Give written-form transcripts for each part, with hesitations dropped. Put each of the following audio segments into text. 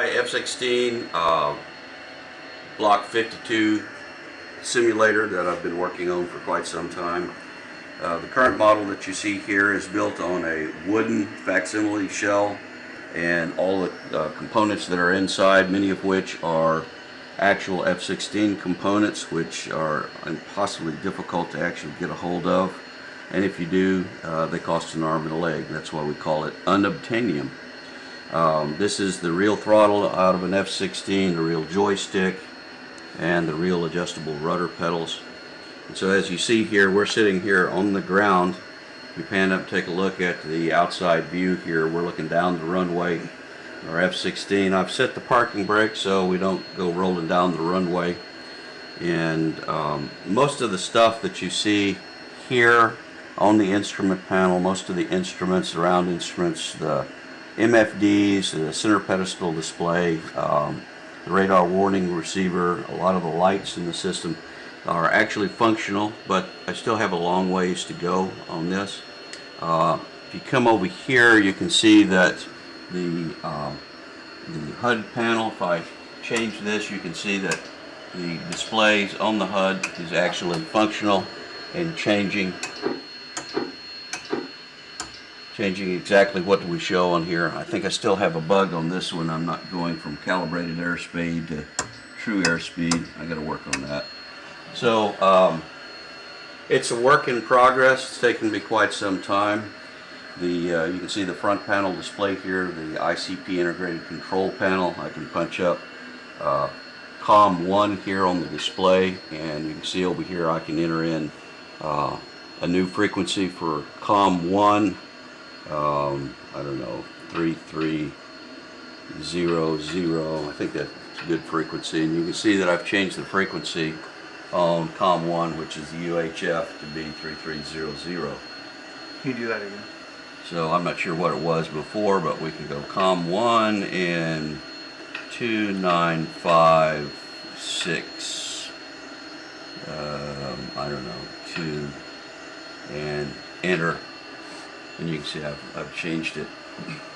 My F-16 Block 52 simulator that I've been working on for quite some time. The current model that you see here is built on a wooden facsimile shell, and all the components that are inside, many of which are actual F-16 components, which are impossibly difficult to actually get a hold of, and if you do, they cost an arm and a leg. That's why we call it unobtainium. This is the real throttle out of an F-16, the real joystick, and the real adjustable rudder pedals. And so as you see here, we're sitting here on the ground. If you pan up and take a look at the outside view here, we're looking down the runway. Our F-16, I've set the parking brake so we don't go rolling down the runway. And most of the stuff that you see here on the instrument panel, most of the instruments, the round instruments, the MFDs, the center pedestal display, the radar warning receiver, a lot of the lights in the system are actually functional, but I still have a long ways to go on this. If you come over here, you can see that the HUD panel, if I change this, you can see that the displays on the HUD is actually functional and changing exactly what we show on here. I think I still have a bug on this one. I'm not going from calibrated airspeed to true airspeed. I got to work on that. So it's a work in progress. It's taken me quite some time. You can see the front panel display here, the ICP integrated control panel. I can punch up COM1 here on the display, and you can see over here I can enter in a new frequency for COM1. I don't know, 3300. I think that's a good frequency, and you can see that I've changed the frequency on COM1, which is the UHF, to be 3300. Can you do that again? So I'm not sure what it was before, but we can go COM1 in 2956. I don't know, 2, and enter. And you can see I've changed it.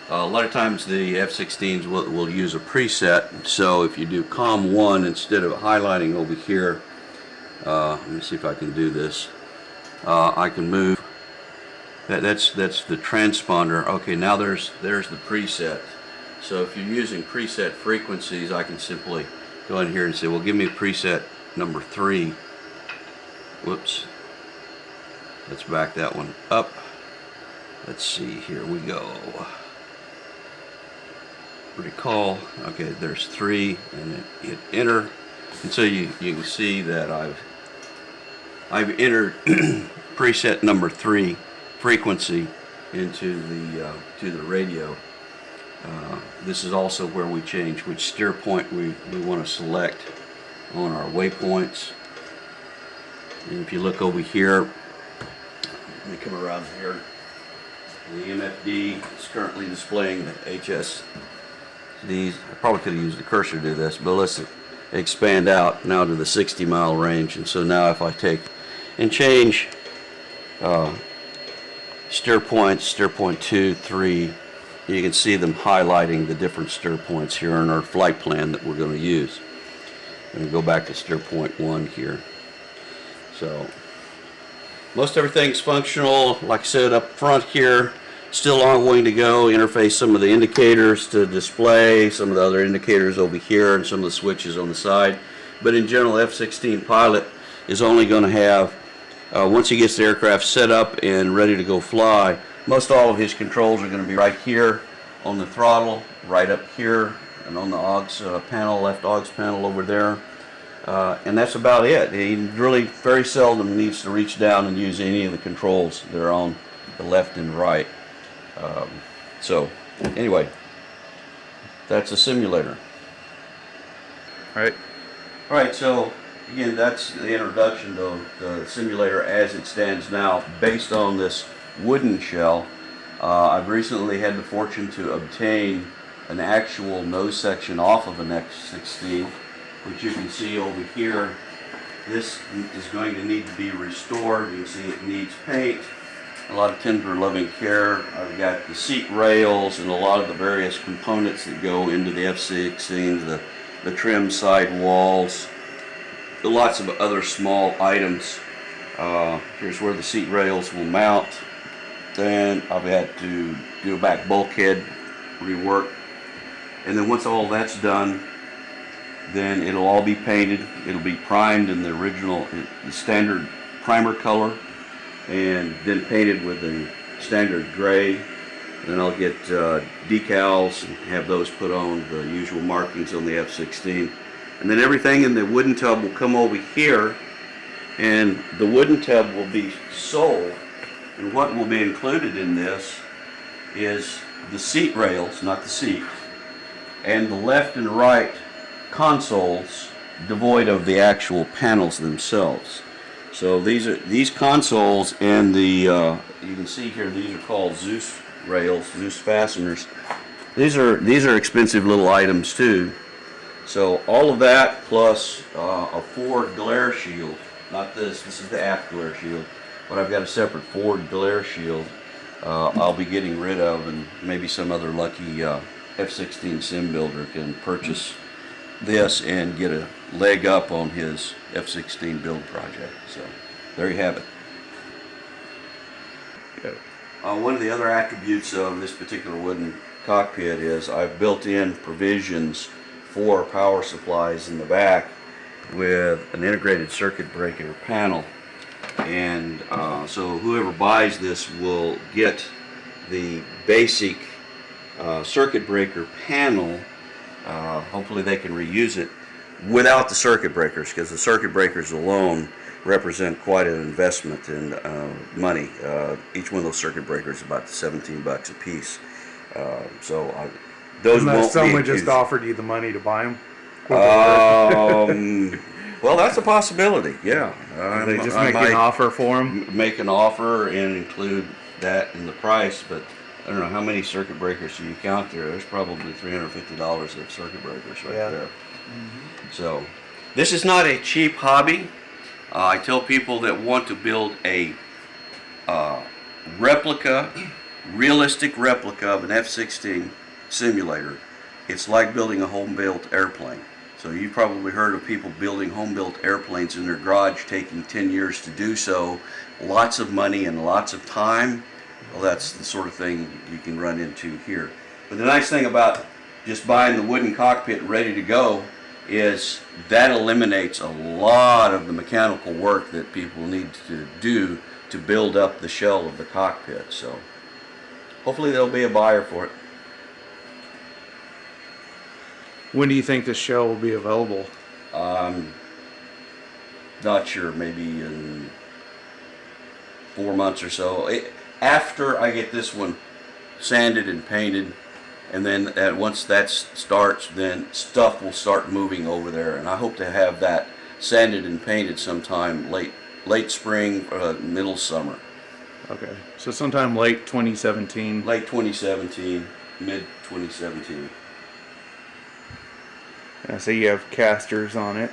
A lot of times the F-16s will use a preset, so if you do COM1 instead of highlighting over here, let me see if I can do this. I can move. That's the transponder. Okay, now there's the preset. So if you're using preset frequencies, I can simply go in here and say, well, give me a preset number 3. Whoops. Let's back that one up. Let's see, here we go. Recall, okay, there's 3, and then hit enter. And so you can see that I've entered preset number 3 frequency into the radio. This is also where we change which steer point we want to select on our waypoints. And if you look over here, let me come around here. The MFD is currently displaying the HSDs. I probably could have used the cursor to do this, but let's expand out now to the 60-mile range. And so now if I take and change steer points, steer point 2, 3, you can see them highlighting the different steer points here in our flight plan that we're going to use. And go back to steer point 1 here. So most everything's functional. Like I said, up front here, still a long way to go. Interface some of the indicators to display, some of the other indicators over here, and some of the switches on the side. But in general, F-16 pilot is only going to have, once he gets the aircraft set up and ready to go fly, most all of his controls are going to be right here on the throttle, right up here, and on the aux panel, left aux panel over there. And that's about it. He really very seldom needs to reach down and use any of the controls that are on the left and right. So anyway, that's a simulator. All right, so again, that's the introduction to the simulator as it stands now, based on this wooden shell. I've recently had the fortune to obtain an actual nose section off of an F-16, which you can see over here. This is going to need to be restored. You can see it needs paint. a lot of tender loving care. I've got the seat rails and a lot of the various components that go into the F-16s, the trim side walls, lots of other small items. Here's where the seat rails will mount. Then I've had to do a back bulkhead rework. And then once all that's done, then it'll all be painted. It'll be primed in the original, the standard primer color, and then painted with the standard gray. Then I'll get decals and have those put on, the usual markings on the F-16. And then everything in the wooden tub will come over here, and the wooden tub will be sold. And what will be included in this is the seat rails, not the seats, and the left and right consoles devoid of the actual panels themselves. So these consoles and the you can see here, these are called Zeus rails, Zeus fasteners. These are expensive little items too. So all of that plus a forward glare shield. Not this. This is the aft glare shield, but I've got a separate forward glare shield. I'll be getting rid of, and maybe some other lucky F-16 sim builder can purchase this and get a leg up on his F-16 build project. So there you have it. One of the other attributes of this particular wooden cockpit is I've built in provisions for power supplies in the back with an integrated circuit breaker panel. And so whoever buys this will get the basic circuit breaker panel. Hopefully they can reuse it without the circuit breakers, because the circuit breakers alone represent quite an investment in money. Each one of those circuit breakers is about 17 bucks a piece. Those Unless won't someone be just offered you the money to buy them. Well, that's a possibility. Yeah, They just make an offer for them. Make an offer and include that in the price, but I don't know how many circuit breakers do you count there. There's probably $350 of circuit breakers right there. Mm-hmm. So this is not a cheap hobby. I tell people that want to build a realistic replica of an F-16 simulator. It's like building a home-built airplane. So you've probably heard of people building home-built airplanes in their garage, taking 10 years to do so, lots of money and lots of time. Well, that's the sort of thing you can run into here. But the nice thing about just buying the wooden cockpit ready to go is that eliminates a lot of the mechanical work that people need to do to build up the shell of the cockpit. So hopefully there'll be a buyer for it. When do you think the shell will be available? Not sure, maybe in 4 months or so. After I get this one sanded and painted, and then once that starts, then stuff will start moving over there. And I hope to have that sanded and painted sometime late spring, middle summer. Okay, so sometime late 2017. Late 2017, mid 2017. I see you have casters on it.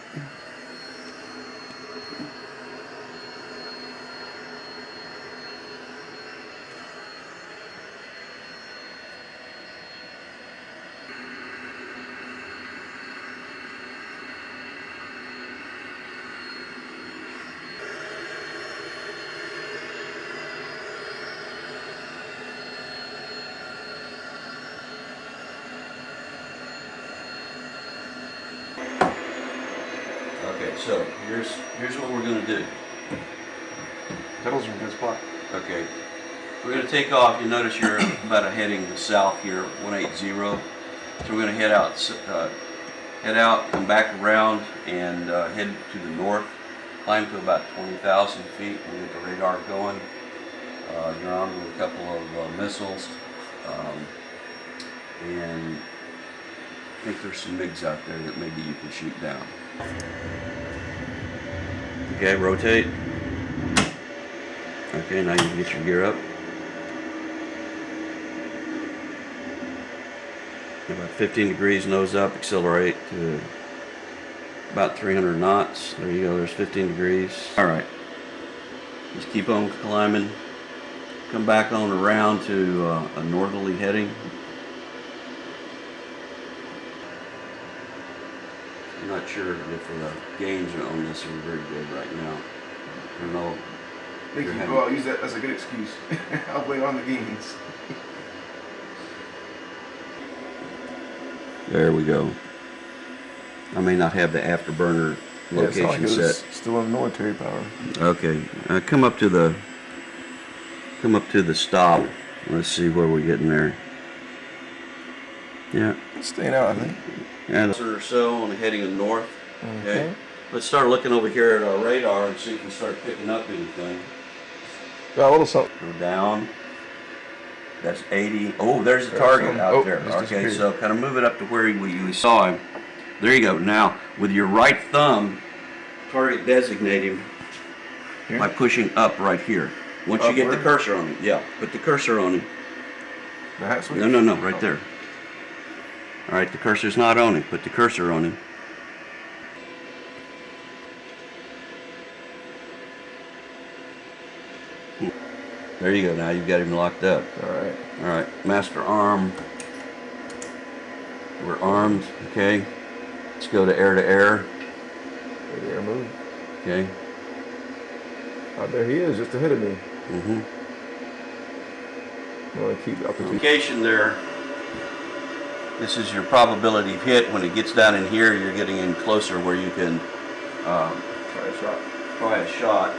Okay, so here's what we're going to do. Pedals are in a good spot. Okay, we're going to take off. You notice you're about heading south here, 180. So we're going to head out, come back around, and head to the north. Climb to about 20,000 feet. We'll get the radar going. You're armed with a couple of missiles, and I think there's some MiGs out there that maybe you can shoot down. Okay, rotate. Okay, now you can get your gear up. About 15 degrees nose up, accelerate to about 300 knots. There you go, there's 15 degrees. All right, just keep on climbing come back on around to a northerly heading. I'm not sure if the gains on this are very good right now. I don't know. Thank you. Well, I'll use that as a good excuse. I'll blame on the gains. There we go. I may not have the afterburner location set. Still in military power. Okay, come up to the stop. Let's see where we're getting there. Yeah. It's staying out, I think. And or so on the heading of north. Okay. Let's start looking over here at our radar and see if we start picking up anything. Got a little something. Go down. That's 80. Oh, there's the target out there. Okay, so kind of move it up to where you saw him. There you go. Now, with your right thumb, target designate him by pushing up right here. Once you get the cursor on him, yeah, put the cursor on him. The hat switch? No, right there. All right, the cursor's not on him. Put the cursor on him. There you go. Now you've got him locked up. All right. All right, master arm. We're armed. Okay. Let's go to air to air. Air move. Okay. Oh, there he is, just ahead of me. Mm-hmm. I want to keep altitude. Location there. This is your probability of hit. When it gets down in here, you're getting in closer where you can Try a shot. try a shot.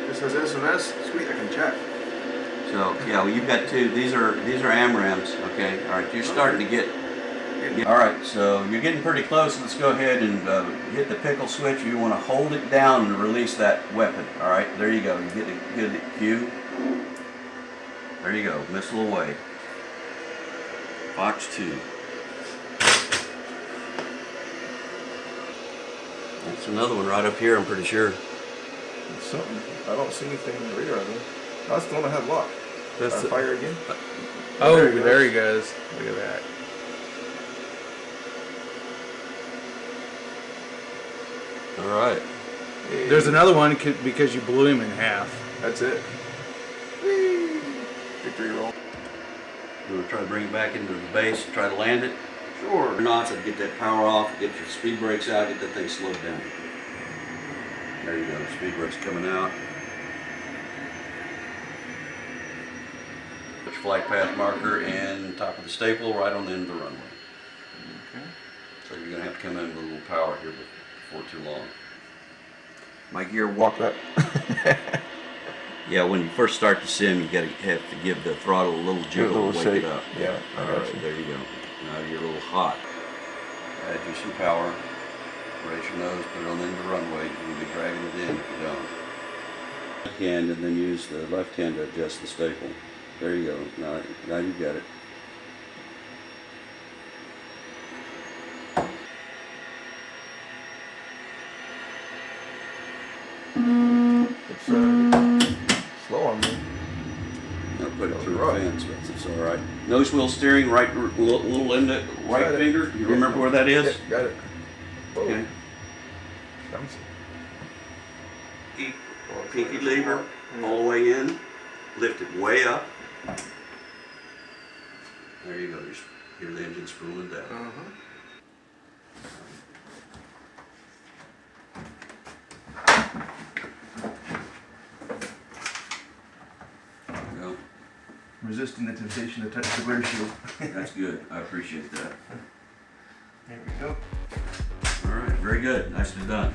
This says SMS. Sweet, I can check. So yeah, well, you've got two. These are AMRAAMs. Okay. All right. You're starting to get. All right. So you're getting pretty close. Let's go ahead and hit the pickle switch. You want to hold it down and release that weapon. All right. There you go. You get a good cue. There you go. Missile away. Fox 2. That's another one right up here. I'm pretty sure. Something. I don't see anything in the radar though. That's the one I had locked. That's the, Fire again. oh, there he goes. Look at that. All right. There's another one because you blew him in half. That's it. Whee! Victory roll. You want to try to bring it back into the base and try to land it? Sure. Knots and get that power off, get your speed brakes out, get that thing slowed down. There you go, speed brakes coming out. Put your flight path marker and top of the staple right on the end of the runway. Okay. So you're going to have to come in with a little power here before too long. My gear Walk that. Yeah, when you first start the sim, you have to give the throttle a little jiggle to wake shake. it up. Yeah, I got Alright, you. there you go. Now you're a little hot. Add you some power. Raise your nose, put it on the end of the runway. You'll be dragging it in if you don't. Left hand, and then use the left hand to adjust the staple. There you go. Now you've got it. It's slow on me. I'll put it through the fence, but it's all right. Nose wheel steering, right little end, right finger. You remember where that is? Yeah, got it. Whoa. Okay. Bouncy. Pinky lever all the way in. Lift it way up. There you go. You hear the engine spooling down. Uh-huh. Resisting the temptation to touch the glare shield. That's good. I appreciate that. There we go. All right. Very good. Nicely done.